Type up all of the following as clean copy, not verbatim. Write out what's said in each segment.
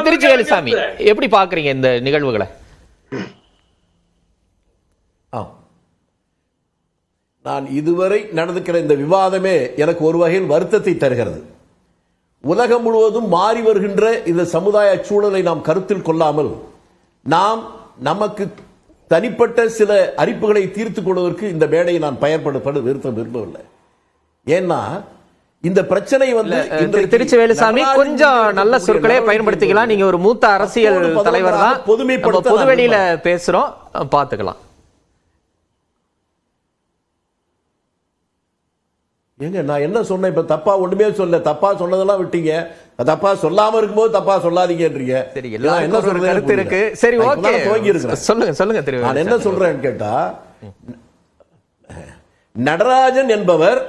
திருச்சி வேலுசாமி எப்படி பாக்குறீங்க இந்த நிகழ்வுகளை? நான் இதுவரை நடந்துக்கிற இந்த விவாதமே எனக்கு ஒரு வகையில் வருத்தத்தை தருகிறது. உலகம் முழுவதும் மாறி வருகின்ற இந்த சமுதாய சூழலை நாம் கருத்தில் கொள்ளாமல் நாம் நமக்கு தனிப்பட்ட சில அரிப்புகளை தீர்த்துக் கொள்வதற்கு இந்த மேடையை நான் பயன்படுத்த விரும்பவில்லை. ஏன்னா இந்த பிரச்சனை திருச்சி வேலுசாமி கொஞ்சம் நல்ல சொற்களே பயன்படுத்திக்கலாம். நீங்க ஒரு மூத்த அரசியல் தலைவர் தான், பொதுவெளியில பேசுறோம், பாத்துக்கலாம். ஏங்க நான் என்ன சொன்னேன்? இப்ப தப்பா ஒண்ணுமே சொல்ல, தப்பா சொன்னதெல்லாம் விட்டீங்க, தப்பா சொல்லாம இருக்கும்போது தப்பா சொல்லாதீங்கன்றீங்க. சரி, என்ன சொல்றது கருத்து இருக்கு. சரி, ஓகே, துவங்கி இருக்கிறேன். சொல்லுங்க திரு. நான் என்ன சொல்றேன்னு கேட்டா, நடராஜன் என்பவர்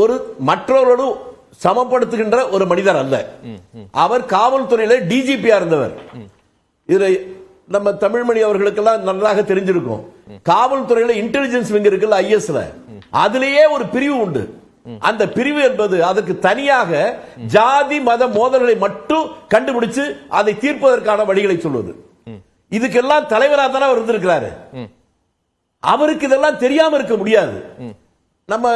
ஒரு மற்றவரோடு சமப்படுத்துகின்ற ஒரு மனிதர் அல்ல. அவர் காவல்துறையில டிஜிபியா இருந்தவர். இதுல நம்ம தமிழ்மணி அவர்களுக்கெல்லாம் நன்றாக தெரிஞ்சிருக்கும். காவல்துறையில இன்டெலிஜென்ஸ் விங் இருக்குல்ல, ஐஎஸ்ல, அதுலயே ஒரு பிரிவு உண்டு. அந்த பிரிவு என்பது அதற்கு தனியாக ஜாதி மத மோதல்களை மட்டும் கண்டுபிடிச்சு அதை தீர்ப்பதற்கான வழிகளை சொல்வது. இதுக்கெல்லாம் தலைவராக தானே அவர் இருந்திருக்கிறாரு. அவருக்கு இதெல்லாம் தெரியாம இருக்க முடியாது. நம்ம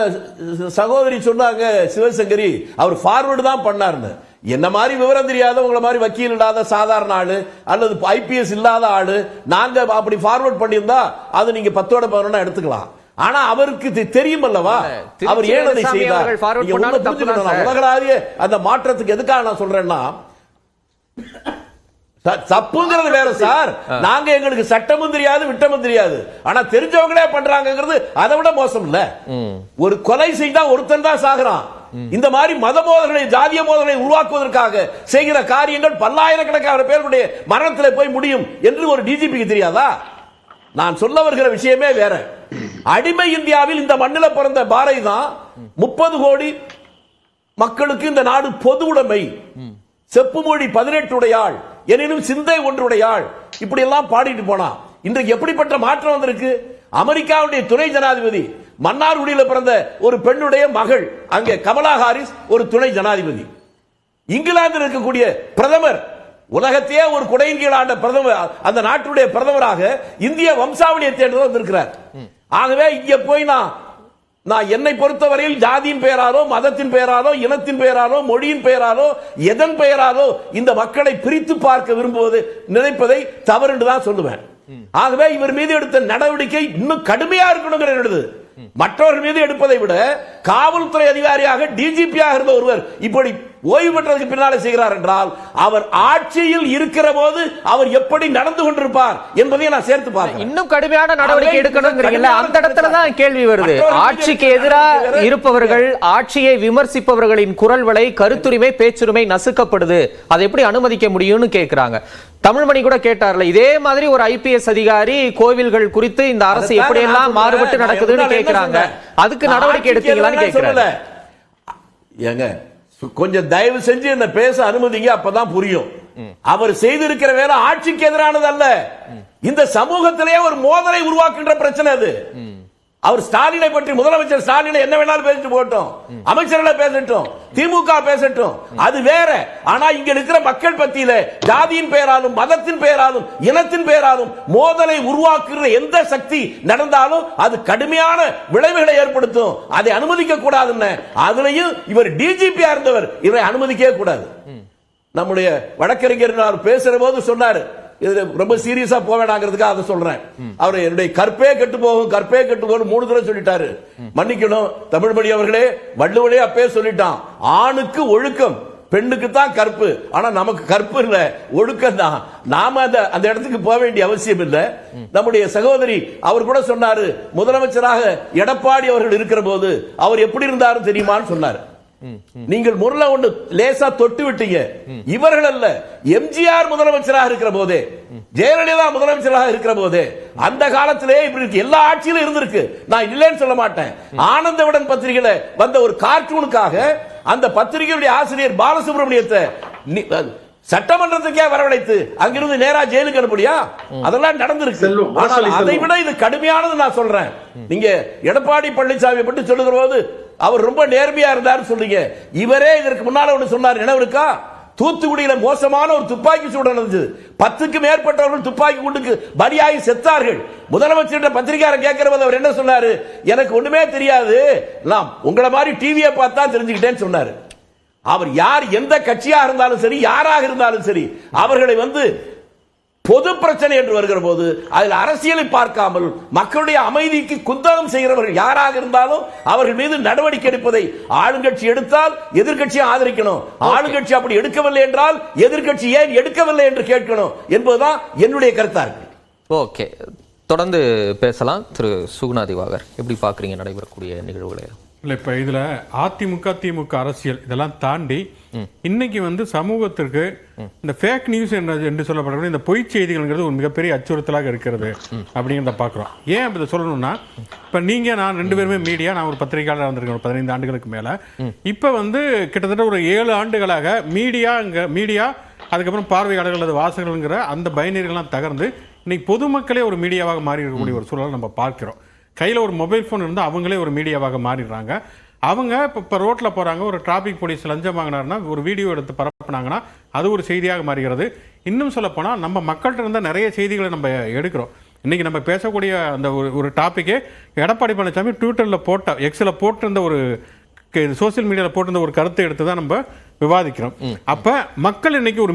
சகோதரி சொன்னாங்க சிவசங்கரி, அவர் ஃபார்வர்டு தான் பண்ணாருன்னு. என்ன மாதிரி விவரம் தெரியாத, உங்களை மாதிரி வக்கீல் இல்லாத சாதாரண ஆளு அல்லது ஐபிஎஸ் இல்லாத ஆளு நாங்க அப்படி ஃபார்வர்ட் பண்ணியிருந்தா அது நீங்க 10ஓட 11 எடுத்துக்கலாம். ஆனா அவருக்கு தெரியும் அல்லவா, அவர் ஏன் அதை செய்தார்? உலகளாவிய அந்த மாற்றத்துக்கு எதுக்காக நான் சொல்றேன்னா, தப்புங்கிறது வேற சார். நாங்க எங்களுக்கு சட்டமும் தெரியாது விட்டமும் தெரியாது, ஆனா தெரிஞ்சவங்களே பண்றாங்கிறது அதை விட மோசம் இல்ல. ஒரு கொலை செய்தா ஒருத்தன் தான் சாகுறான். இந்த மாதிரி மத மோதல்களை ஜாதிய மோதல்களை உருவாக்குவதற்காக செய்கிற காரியங்கள் பல்லாயிரக்கணக்கான பேருடைய மரணத்தில் போய் முடியும் என்று ஒரு டிஜிபிக்கு தெரியாதா? நான் சொல்ல வருகிற விஷயமே வேற. அடிமை இந்தியாவில் இந்த மண்ணில் பிறந்த பாரதி தான் 30 கோடி மக்களுக்கு இந்த நாடு பொது உடைமை, செப்பு மொழி 18 உடையாள், எனினும் சிந்தை ஒன்றுடையாள், இப்படி எல்லாம் பாடிட்டு போனா இன்றைக்கு எப்படிப்பட்ட மாற்றம் வந்திருக்கு? அமெரிக்காவுடைய துணை ஜனாதிபதி மன்னார்குடியில் பிறந்த ஒரு பெண்ணுடைய மகள், அங்கே கமலா ஹாரிஸ் ஒரு துணை ஜனாதிபதி. இங்கிலாந்தில் இருக்கக்கூடிய பிரதமர், உலகத்தையே ஒரு குடையின் கீழ் ஆண்ட பிரதமர், அந்த நாட்டுடைய பிரதமராக இந்திய வம்சாவளியை தேர்ந்து வந்திருக்கிறார். ஆகவே இங்க போய் நான் என்னை பொறுத்தவரையில் ஜாதியின் பெயராலோ மதத்தின் பெயராலோ இனத்தின் பெயராலோ மொழியின் பெயராலோ எதன் பெயராலோ இந்த மக்களை பிரித்து பார்க்க விரும்புவது நினைப்பதை தவறு என்று தான் சொல்லுவேன். ஆகவே இவர் மீது எடுத்த நடவடிக்கை இன்னும் கடுமையா இருக்கணும். மற்றவர்கள் மீது எடுப்பதை விட காவல்துறை அதிகாரியாக டிஜிபியாக இருந்த ஒருவர் இப்படி ஓய்வு பெற்றதுக்கு பின்னாலே செய்கிறார் என்றால் அவர் ஆட்சியில் இருக்கிற போது அவர் எப்படி நடந்து கொண்டிருப்பார் என்பதை நான் சேர்த்து பார்க்கிறேன். இன்னும் கடுமையான நடவடிக்கை எடுக்கணும்ங்கறீங்கல்ல, அந்த இடத்துல தான் கேள்வி வருது. ஆட்சிக்கு எதிராக இருப்பவர்கள், ஆட்சியை விமர்சிப்பவர்களின் குரல் வளை, கருத்துரிமை, பேச்சுரிமை நசுக்கப்படுது. அதை எப்படி அனுமதிக்க முடியும்னு கேட்கிறாங்க. தமிழ்மணி கூட கேட்டார்ல, இதே மாதிரி ஒரு ஐபிஎஸ் அதிகாரி கோவில்கள் குறித்து இந்த அரசு எப்படி எல்லாம் மாறுபட்டு நடக்குதுன்னு கேட்கிறாங்க. அதுக்கு நடவடிக்கை எடுத்தீங்களான்னு கேட்கிறாங்க. ஏங்க கொஞ்சம் தயவு செஞ்சு என்ன பேச அனுமதிங்க, அப்பதான் புரியும். அவர் செய்திருக்கிற வேலை ஆட்சிக்கு எதிரானது அல்ல, இந்த சமூகத்திலேயே ஒரு மோதலை உருவாக்குகின்ற பிரச்சனை அது. அவர் ஸ்டாலினை பற்றி, முதலமைச்சர் ஸ்டாலினை என்ன வேணாலும் பேசிட்டு போட்டோம், அமைச்சர்களை பேசட்டும், திமுக பேசட்டும், அது வேற. ஆனா இங்க இருக்கிற மக்கள் பத்தியில ஜாதியின் பெயராலும் மதத்தின் பெயராலும் இனத்தின் பெயராலும் மோதலை உருவாக்குகிற எந்த சக்தி நடந்தாலும் அது கடுமையான விளைவுகளை ஏற்படுத்தும். அதை அனுமதிக்க கூடாதுன்னு அதுலயும் இவர் டிஜிபியா இருந்தவர், இவரை அனுமதிக்கவே கூடாது. நம்முடைய வழக்கறிஞர் பேசுற போது சொன்னாரு, இது ரொம்ப சீரியஸா போவேனாங்கிறதுக்காக அதை சொல்றேன். அவர் என்னுடைய கற்பே கெட்டு போகும் 3 தடவை சொல்லிட்டாரு. மன்னிக்கணும் தமிழ்மணி அவர்களே, வள்ளுவனே அப்பே சொல்லிட்டான், ஆணுக்கு ஒழுக்கம், பெண்ணுக்கு தான் கற்பு. ஆனா நமக்கு கற்பு இல்ல, ஒழுக்கம் தான். நாம அந்த இடத்துக்கு போக வேண்டிய அவசியம் இல்லை. நம்முடைய சகோதரி அவர் கூட சொன்னாரு, முதலமைச்சராக எடப்பாடி அவர்கள் இருக்கிற போது அவர் எப்படி இருந்தாரு தெரியுமான்னு சொன்னாரு. நீங்கள் முரள ஒன்று லேசா தொட்டு விட்டீங்க. இவர்கள் அல்ல, எம்ஜிஆர் முதலமைச்சராக இருக்கிற போதே, ஜெயலலிதா முதலமைச்சராக இருக்கிற போதே, அந்த காலத்திலே இப்படி எல்லா ஆட்சியிலும் இருந்திருக்கு. நான் இல்லைன்னு சொல்ல மாட்டேன். ஆனந்த விடன் பத்திரிகையில வந்த ஒரு கார்ட்டூனுக்காக அந்த பத்திரிகையுடைய ஆசிரியர் பாலசுப்ரமணியத்தை சட்டமன்றத்துக்கே வரவழைத்து அங்கிருந்து நேரா ஜெயிலுக்கு அனுப்பியா? அதெல்லாம் நடந்திருக்கு. ஆனால் அதை விட இது கடுமையானது நான் சொல்றேன். நீங்க எடப்பாடி பழனிசாமி பற்றி சொல்லுகிற போது அவர் ரொம்ப நேர்மையா இருந்தார் சொல்றீங்க. இவரே இதற்கு முன்னால ஒன்று சொன்னார், நினைவு இருக்கா? தூத்துக்குடியில மோசமான ஒரு துப்பாக்கி சூடு நடந்தது. 10க்கு மேற்பட்டவர்கள் துப்பாக்கி குண்டுக்கு பலியாகி செத்தார்கள். முதலமைச்சர் பத்திரிகையாளர் கேட்கிறவர் அவர் என்ன சொன்னாரு? எனக்கு ஒண்ணுமே தெரியாது, நான் உங்களை மாதிரி டிவியை பார்த்தா தெரிஞ்சுக்கிட்டேன்னு சொன்னாரு. அவர் யார், எந்த கட்சியாக இருந்தாலும் சரி, யாராக இருந்தாலும் சரி, அவர்களை பொது பிரச்சனை என்று வருகிற போது அதில் அரசியலை பார்க்காமல் மக்களுடைய அமைதிக்கு குந்தகம் செய்கிறவர்கள் யாராக இருந்தாலும் அவர்கள் மீது நடவடிக்கை எடுப்பதை ஆளுங்கட்சி எடுத்தால் எதிர்க்கட்சியை ஆதரிக்கணும். ஆளுங்கட்சி அப்படி எடுக்கவில்லை என்றால் எதிர்க்கட்சி ஏன் எடுக்கவில்லை என்று கேட்கணும் என்பதுதான் என்னுடைய கருத்தா இருக்கு. ஓகே, தொடர்ந்து பேசலாம். திரு சுகுணாதிவாகர், எப்படி பாக்குறீங்க நடைபெறக்கூடிய நிகழ்வுகளை? இல்லை, இப்போ இதில் அதிமுக திமுக அரசியல் இதெல்லாம் தாண்டி இன்னைக்கு சமூகத்திற்கு இந்த ஃபேக் நியூஸ் என்று சொல்லப்படக்கூடிய இந்த பொய் செய்திகள்ங்கிறது ஒரு மிகப்பெரிய அச்சுறுத்தலாக இருக்கிறது அப்படிங்கிறத பார்க்குறோம். ஏன் அப்படி சொல்லணும்னா, இப்போ நீங்கள் நான் 2 பேருமே மீடியா, நான் ஒரு பத்திரிகையாளர் வந்திருக்கேன் ஒரு 15 ஆண்டுகளுக்கு மேலே. இப்போ கிட்டத்தட்ட ஒரு 7 ஆண்டுகளாக மீடியா அதுக்கப்புறம் பார்வையாளர்கள் அல்லது வாசகர்கள்ங்கிற அந்த பைனரிகள்லாம் தகர்ந்து இன்னைக்கு பொதுமக்களே ஒரு மீடியாவாக மாறி இருக்கக்கூடிய ஒரு சூழலை நம்ம பார்க்கிறோம். கையில் ஒரு மொபைல் ஃபோன் இருந்தால் அவங்களே ஒரு மீடியாவாக மாறிடுறாங்க. அவங்க இப்போ ரோட்டில் போகிறாங்க, ஒரு டிராஃபிக் போலீஸ் லஞ்சம் வாங்கினாருன்னா ஒரு வீடியோ எடுத்து பரப்புனாங்கன்னா அது ஒரு செய்தியாக மாறுகிறது. இன்னும் சொல்லப்போனால் நம்ம மக்கள்கிட்ட இருந்த நிறைய செய்திகளை நம்ம எடுக்கிறோம். இன்றைக்கி நம்ம பேசக்கூடிய அந்த ஒரு டாப்பிக்கே எடப்பாடி பழனிசாமி ட்விட்டரில் எக்ஸில் போட்டிருந்த ஒரு சோசியல் மீடியாவில் போட்டிருந்த ஒரு கருத்தை எடுத்து தான் நம்ம விவாதிக்கிறோம். அப்ப மக்கள் இன்னைக்கு ஒரு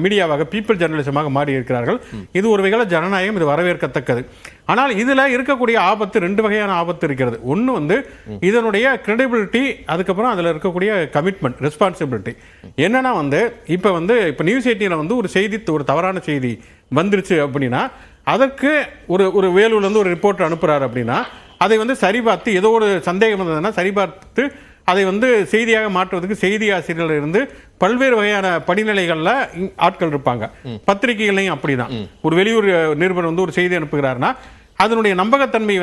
மீடியாவாக பீப்பிள் ஜெர்னலிசமாக மாறி இருக்கிறார்கள். இது ஒரு வகையில் ஜனநாயகம், இது வரவேற்கத்தக்கது. ஆனால் இதுல இருக்கக்கூடிய ஆபத்து 2 வகையான ஆபத்து இருக்கிறது. ஒன்று இதனுடைய கிரெடிபிலிட்டி, அதுக்கப்புறம் அதுல இருக்கக்கூடிய கமிட்மெண்ட், ரெஸ்பான்சிபிலிட்டி. என்னன்னா இப்ப நியூஸ் 18 ஒரு செய்தி, ஒரு தவறான செய்தி வந்துருச்சு அப்படின்னா அதற்கு ஒரு வேலூர்ல ஒரு ரிப்போர்ட்டர் அனுப்புறாரு அப்படின்னா அதை சரிபார்த்து, ஏதோ ஒரு சந்தேகம் இருந்ததுன்னா சரிபார்த்து அதை செய்தியாக மாற்றுவதற்கு செய்தி ஆசிரியர்கள் இருந்து பல்வேறு வகையான படிநிலைகள்ல ஆட்கள் இருப்பாங்க. பத்திரிகைகளையும் அப்படிதான். ஒரு வெளியூர் நிருபர் ஒரு செய்தி அனுப்புகிறாருன்னா அதனுடைய நம்பகத்தன்மை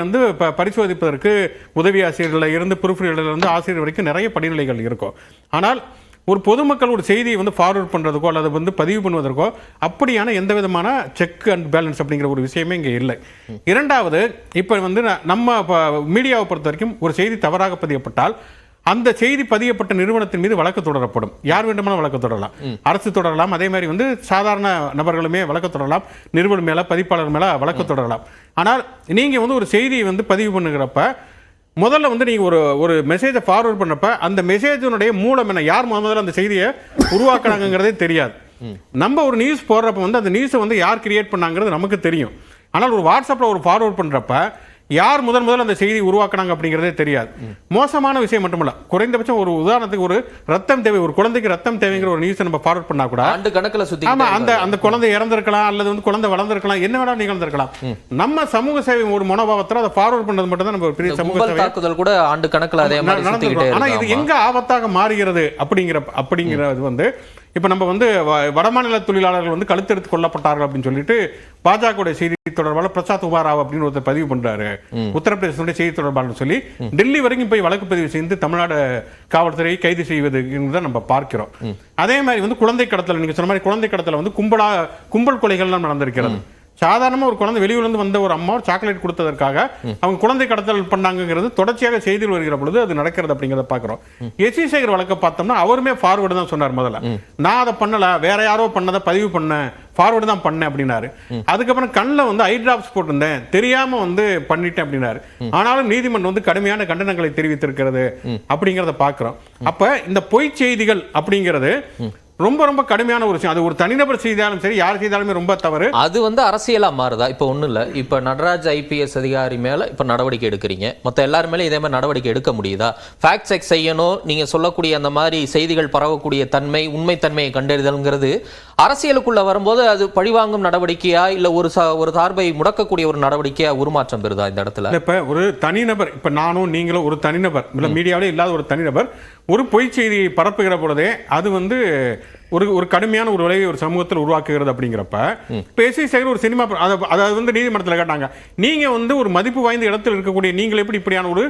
பரிசோதிப்பதற்கு உதவி ஆசிரியர்கள் இருந்து ப்ரூஃப் ரீடர்ல இருந்து ஆசிரியர் வரைக்கும் நிறைய படிநிலைகள் இருக்கும். ஆனால் ஒரு பொதுமக்கள் ஒரு செய்தியை ஃபார்வர்ட் பண்றதுக்கோ அல்லது பதிவு பண்ணுவதற்கோ அப்படியான எந்த விதமான செக் அண்ட் பேலன்ஸ் அப்படிங்கிற ஒரு விஷயமே இங்கே இல்லை. இரண்டாவது, இப்ப நம்ம மீடியாவை பொறுத்த வரைக்கும் ஒரு செய்தி தவறாக பதியப்பட்டால் அந்த செய்தி பதியப்பட்ட நிறுவனத்தின் மீது வழக்கு தொடரப்படும். யார் வேண்டுமானாலும் வழக்கு தொடரலாம், அரசு தொடரலாம். அதே மாதிரி சாதாரண நபர்களுமே வழக்கு தொடரலாம், நிறுவனம் மேல, பதிப்பாளர் மேல வழக்கு தொடரலாம். ஆனால் நீங்க ஒரு செய்தியை பதிவு பண்ணுகிறப்ப முதல்ல நீங்க ஒரு மெசேஜை ஃபார்வர்ட் பண்ணப்ப அந்த மெசேஜினுடைய மூலம் என்ன, யார் முதல்ல அந்த செய்தியை உருவாக்குறாங்கிறதே தெரியாது. நம்ம ஒரு நியூஸ் போடுறப்ப அந்த நியூஸை யார் கிரியேட் பண்ணாங்கிறது நமக்கு தெரியும். ஆனால் ஒரு வாட்ஸ்அப்ல ஒரு ஃபார்வர்ட் பண்றப்ப யார் முதல்ல அந்த செய்தி உருவாக்குனாங்க அப்படிங்கிறதே தெரியாது. மோசமான விஷயம் மட்டுமல்ல, குறைந்தபட்சம் ஒரு உதாரணத்துக்கு ஒரு ரத்தம் தேவை, ஒரு குழந்தைக்கு ரத்தம் தேவைங்கிற ஒரு நியூஸ் நம்ம ஃபார்வர்ட் பண்ணா கூட ஆண்டு கணக்குல சுத்தி அந்த குழந்தை இறந்திருக்கலாம் அல்லது குழந்தை வளர்ந்திருக்கலாம், என்ன வேணாலும் நிகழ்ந்திருக்கலாம். நம்ம சமூக சேவை ஒரு மனோபாவத்தில் அதை ஃபார்வர்ட் பண்ணது மட்டும் தான் நம்ம ஒரு பெரிய சமூக சேவை தாக்குதல் கூட ஆண்டு கணக்குல அதே மாதிரி நடந்துகிட்டே இருக்கு. ஆனா இது எங்க ஆபத்தாக மாறுகிறது அப்படிங்கிறது இப்ப நம்ம வடமாநில தொழிலாளர்கள் கழுத்தெடுத்து கொல்லப்பட்டார்கள் அப்படின்னு சொல்லிட்டு பாஜக செய்தி தொடர்பாளர் பிரசாத் உபாராவ் அப்படின்னு ஒருத்தர் பதிவு பண்றாரு. உத்தரப்பிரதேச செய்தி தொடர்பாளர் சொல்லி டெல்லி வரைக்கும் போய் வழக்கு பதிவு செய்து தமிழ்நாடு காவல்துறையை கைது செய்வது நம்ம பார்க்கிறோம். அதே மாதிரி குழந்தை கடத்தல், நீங்க சொன்ன மாதிரி குழந்தை கடத்தல கும்பல் கொலைகள் நடந்திருக்கிறது. சாதாரணமா ஒரு குழந்தை வெளியூர்ல வந்த ஒரு அம்மா சாக்லேட் கொடுத்ததற்காக அவங்க குழந்தை கடத்தல் பண்ணாங்கிறது தொடர்ச்சியாக செய்தியில் வருகிற பொழுது அது நடக்கிறது அப்படிங்கிறத பாக்குறோம். எஸ்.சி. சேகர் வழக்க பார்த்தோம்னா அவருமே ஃபார்வர்டு தான் சொன்னார். முதல்ல நான் அதை பண்ணல, வேற யாரோ பண்ணதை பதிவு பண்ணேன், ஃபார்வர்டு தான் பண்ணேன் அப்படின்னாரு. அதுக்கப்புறம் கண்ணில் ஐ டிராப்ஸ் போட்டிருந்தேன், தெரியாம பண்ணிட்டேன் அப்படின்னாரு. ஆனாலும் நீதிமன்றம் கடுமையான கண்டனங்களை தெரிவித்திருக்கிறது அப்படிங்கிறத பாக்குறோம். அப்ப இந்த பொய் செய்திகள் அப்படிங்கிறது ரொம்ப ரொம்ப கடுமையான ஒரு விஷயம். அது ஒரு தனிநபர் செய்தாலும் சரி, யார் செய்தாலுமே ரொம்ப தவறு. அது அரசியலா மாறுதா? இப்ப ஒண்ணும் இல்ல, இப்ப நடராஜ் ஐபிஎஸ் அதிகாரி மேல இப்ப நடவடிக்கை எடுக்கிறீங்க, மொத்த எல்லாரும் மேல இதே மாதிரி நடவடிக்கை எடுக்க முடியுதா? ஃபேக்ட் செக் செய்யணும், நீங்க சொல்லக்கூடிய அந்த மாதிரி செய்திகள் பரவக்கூடிய தன்மை, உண்மை தன்மையை கண்டறிதல்ங்கிறது அரசியலுக்குள்ள வரும்போது அது பழிவாங்கும் நடவடிக்கையா இல்ல ஒரு சார்பை முடக்கக்கூடிய ஒரு நடவடிக்கையா உருமாற்றம் பெறுதா இந்த இடத்துல? இப்ப ஒரு தனிநபர், இப்ப நானும் நீங்களும் ஒரு தனிநபர், மீடியாவிலே இல்லாத ஒரு தனிநபர் ஒரு பொய் செய்தியை பரப்புகிற பொழுதே அது ஒரு கடுமையான ஒரு விளைவை ஒரு சமூகத்தில் உருவாக்குகிறது. அப்படிங்கிறப்ப எஸ்.சி. சேகர் ஒரு சினிமா, அதாவது நீதிமன்றத்தில் கேட்டாங்க, நீங்க ஒரு மதிப்பு வாய்ந்த இடத்தில் இருக்கக்கூடிய நீங்கள் எப்படி இப்படியான ஒரு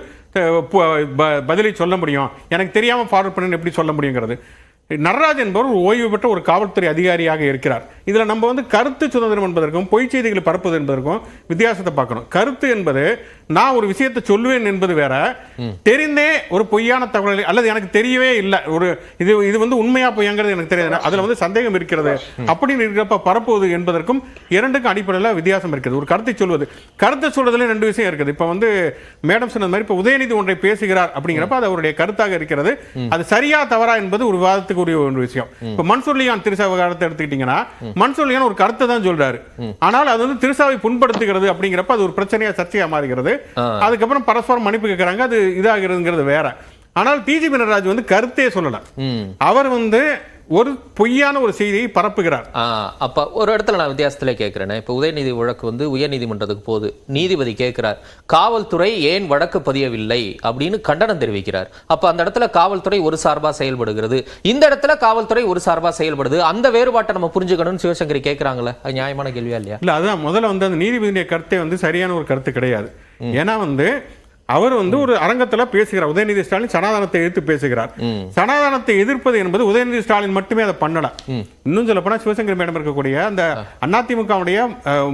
பதிலை சொல்ல முடியும், எனக்கு தெரியாம ஃபார்வர்ட் பண்ணு எப்படி சொல்ல முடியுங்கிறது. நடராஜ் என்பவர் ஒரு ஓய்வு பெற்ற ஒரு காவல்துறை அதிகாரியாக இருக்கிறார். இதுல நம்ம வந்து கருத்து சுதந்திரம் என்பதற்கும் பொய் செய்திகளை பரப்புவது என்பதற்கும் வித்தியாசத்தை பார்க்கணும். கருத்து என்பது நான் ஒரு விஷயத்தை சொல்லுவேன் என்பது வேற, தெரிந்தே ஒரு பொய்யான தகவலை அல்லது எனக்கு தெரியவே இல்லை ஒரு இது வந்து உண்மையா பொய்யாங்கிறது எனக்கு தெரியாது, அதுல வந்து சந்தேகம் இருக்கிறது அப்படின்னு இருக்கிறப்ப பரப்புவது என்பதற்கும் இரண்டுக்கும் அடிப்படையில் வித்தியாசம் இருக்குது. ஒரு கருத்தை சொல்வது, கருத்தை சொல்றதுல ரெண்டு விஷயம் இருக்குது. இப்ப வந்து மேடம் சொன்ன மாதிரி இப்ப உதயநிதி ஒன்றை பேசுகிறார் அப்படிங்கிறப்ப அது அவருடைய கருத்தாக இருக்கிறது. அது சரியா தவறா என்பது ஒரு விவாதத்துக்கு உரிய ஒரு விஷயம். இப்ப மன்சூர்லியான் திருசா விவகாரத்தை எடுத்துக்கிட்டீங்கன்னா மன்சூர்லியான் ஒரு கருத்தை தான் சொல்றாரு, ஆனால் அது வந்து திருசாவை புண்படுத்துகிறது அப்படிங்கிறப்ப அது ஒரு பிரச்சனையா சர்ச்சையா மாறுகிறது. அதுக்கப்புறம் பரஸ்பரம் மன்னிப்பு கேட்கறாங்க, அது இதாகிறதுங்கிறது வேற. ஆனால் டிஜிபி நடராஜ் வந்து கருத்தே சொல்லல, அவர் வந்து ஒரு பொய்யான ஒரு செய்தியை பரப்புகிறார். அப்ப ஒரு இடத்துல நான் வித்தியாசத்துல கேட்கிறேன். இப்ப உதயநிதி வழக்கு வந்து உயர்நீதிமன்றத்துக்கு போகுது, நீதிபதி கேட்கிறார் காவல்துறை ஏன் வழக்கு பதியவில்லை அப்படின்னு கண்டனம் தெரிவிக்கிறார். அப்ப அந்த இடத்துல காவல்துறை ஒரு சார்பா செயல்படுகிறது, இந்த இடத்துல காவல்துறை ஒரு சார்பா செயல்படுது. அந்த வேறுபாட்டை நம்ம புரிஞ்சுக்கணும்னு சிவசங்கரி கேட்கிறாங்களே, அது நியாயமான கேள்வியா இல்லையா? இல்ல, அதான் முதல்ல வந்து அந்த நீதிபதியுடைய கருத்தை வந்து சரியான ஒரு கருத்து கிடையாது. ஏன்னா வந்து அவர் வந்து ஒரு அரங்கத்தில் பேசுகிறார், உதயநிதி ஸ்டாலின் சனாதனத்தை எதிர்த்து பேசுகிறார். சனாதனத்தை எதிர்ப்பது என்பது உதயநிதி ஸ்டாலின் மட்டுமே அதை பண்ணல. இன்னும் சொல்ல போனா சிவசங்கரி மேடம் இருக்கக்கூடிய அந்த அதிமுகவுடைய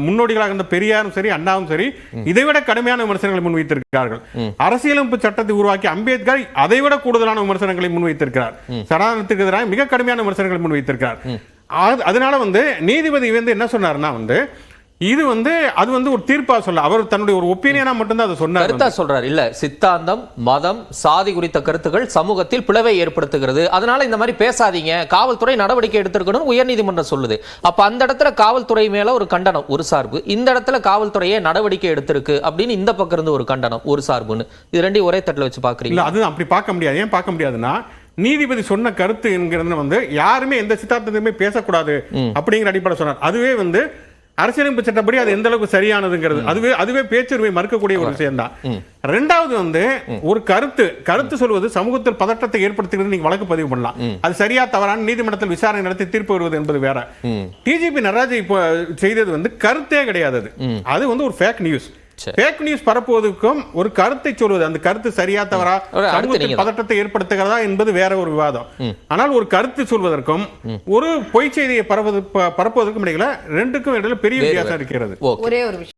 முன்னோடிகளாக இருந்த பெரியாரும் சரி அண்ணாவும் சரி இதைவிட கடுமையான விமர்சனங்களை முன்வைத்திருக்கிறார்கள். அரசியலமைப்பு சட்டத்தை உருவாக்கி அம்பேத்கர் அதைவிட கூடுதலான விமர்சனங்களை முன்வைத்திருக்கிறார். சனாதனத்துக்கு எதிராக மிக கடுமையான விமர்சனங்களை முன்வைத்திருக்கிறார். அதனால வந்து நீதிபதி வந்து என்ன சொன்னார்னா வந்து இது வந்து அது வந்து ஒரு தீர்ப்பா சொல்ல, அவர் தன்னுடைய ஒரு ஒப்பீனியனா மட்டும்தான் அதை சொன்னார். கருத்தா சொல்றாரு, இல்ல சித்தாந்தம் மதம் சாதி குறித்த கருத்துக்கள் சமூகத்தில் பிளவை ஏற்படுத்துகிறது, அதனால இந்த மாதிரி பேசாதீங்க, காவல்துறை நடவடிக்கை எடுத்திருக்கணும் உயர்நீதிமன்றம் சொல்லுது. அப்ப அந்த இடத்துல காவல்துறை மேல ஒரு கண்டனம் ஒரு சார்பு, இந்த இடத்துல காவல்துறையே நடவடிக்கை எடுத்திருக்கு அப்படின்னு இந்த பக்கம் இருந்து ஒரு கண்டனம் ஒரு சார்புன்னு, இது ரெண்டையும் ஒரே தட்டில் வச்சு பாக்குறீங்க? அது அப்படி பார்க்க முடியாது. ஏன் பார்க்க முடியாதுன்னா நீதிபதி சொன்ன கருத்து என்கிறது வந்து யாருமே எந்த சித்தாந்தத்தையுமே பேசக்கூடாது அப்படிங்கிற அடிப்படை சொன்னார். அதுவே வந்து அரசியலமைப்பு சட்டப்படி அது எந்த அளவுக்கு சரியானதுங்கிறது அதுவே பேச்சுரிமை மறுக்கக்கூடிய ஒரு விஷயம் தான். ரெண்டாவது வந்து ஒரு கருத்து சொல்வது சமூகத்தில் பதற்றத்தை ஏற்படுத்துகிறது, நீங்க வழக்கு பதிவு பண்ணலாம், அது சரியா தவறான நீதிமன்றத்தில் விசாரணை நடத்தி தீர்ப்பு வருவது என்பது வேற. டிஜிபி நடராஜ் இப்போ செய்தது வந்து கருத்தே கிடையாது, அது வந்து ஒரு ஃபேக் நியூஸ். ஃபேக் நியூஸ் பரப்புவதற்கும் ஒரு கருத்தை சொல்வது, அந்த கருத்து சரியா தவறா சமூகத்தில் பதற்றத்தை ஏற்படுத்துகிறதா என்பது வேற ஒரு விவாதம். ஆனால் ஒரு கருத்து சொல்வதற்கும் ஒரு பொய் செய்தியை பரப்புவதற்கும் இடையில ரெண்டுக்கும் இடையில பெரிய வித்தியாசம் இருக்கிறது. ஒரே ஒரு விஷயம்